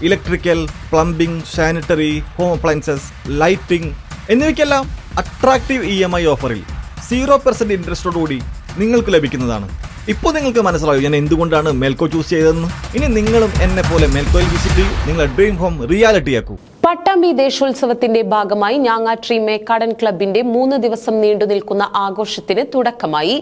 Electrical, plumbing, sanitary, home appliances, lighting എന്നിവയ്ക്കെല്ലാം attractive EMI ഓഫറിൽ 0% ഇൻട്രസ്റ്റോടുകൂടി നിങ്ങൾക്ക് ലഭിക്കുന്നതാണ്. ഇപ്പോൾ നിങ്ങൾക്ക് മനസ്സിലാവും ഞാൻ എന്തുകൊണ്ടാണ് മെൽക്കോ ചൂസ് ചെയ്തതെന്ന്. ഇനി നിങ്ങളും എന്നെ പോലെ മെൽക്കോയിൽ വിസിറ്റ് ചെയ്യൂ, നിങ്ങളുടെ ഡ്രീം ഹോം റിയാലിറ്റിയാക്കൂ. പട്ടാമ്പി ദേശോത്സവത്തിന്റെ ഭാഗമായി ഞാങ്ങാട്രി മേക്കാടൻ ക്ലബിന്റെ 3 ദിവസം നീണ്ടു നിൽക്കുന്ന ആഘോഷത്തിന് തുടക്കമായി.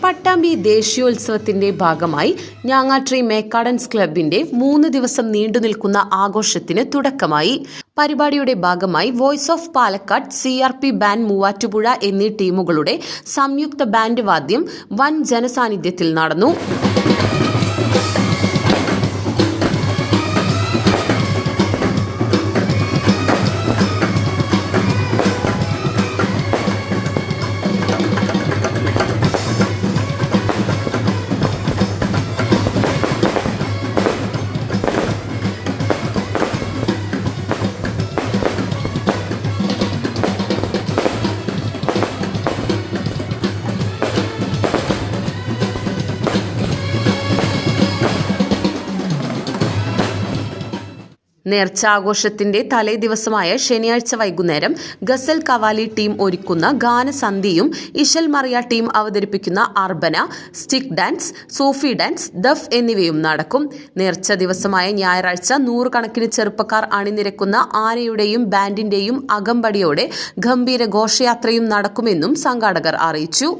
പട്ടാമ്പി ദേശീയോത്സവത്തിന്റെ ഭാഗമായി ഞാങ്ങാട്രി മേക്കാടൻസ് ക്ലബിന്റെ 3 ദിവസം നീണ്ടു നിൽക്കുന്ന ആഘോഷത്തിന് തുടക്കമായി. പരിപാടിയുടെ ഭാഗമായി voice of Palakkad, CRP band Muvattupuzha എന്നീ ടീമുകളുടെ സംയുക്ത ബാൻഡ് വാദ്യം വൻ ജനസാന്നിധ്യത്തിൽ നടന്നു. നേർച്ച ആഘോഷത്തിന്റെ തലേ ദിവസമായ ശനിയാഴ്ച വൈകുന്നേരം ഗസൽ കവാലി ടീം ഒരുക്കുന്ന ഗാനസന്ധ്യയും ഇശൽ മറിയ ടീം അവതരിപ്പിക്കുന്ന അർബന, സ്റ്റിക് ഡാൻസ്, സൂഫി ഡാൻസ്, ദഫ് എന്നിവയും നടക്കും. നേർച്ച ദിവസമായ ഞായറാഴ്ച 100 കണക്കിന് ചെറുപ്പക്കാർ അണിനിരക്കുന്ന ആനയുടെയും ബാൻഡിന്റെയും അകമ്പടിയോടെ ഗംഭീര ഘോഷയാത്രയും നടക്കുമെന്നും സംഘാടകർ അറിയിച്ചു.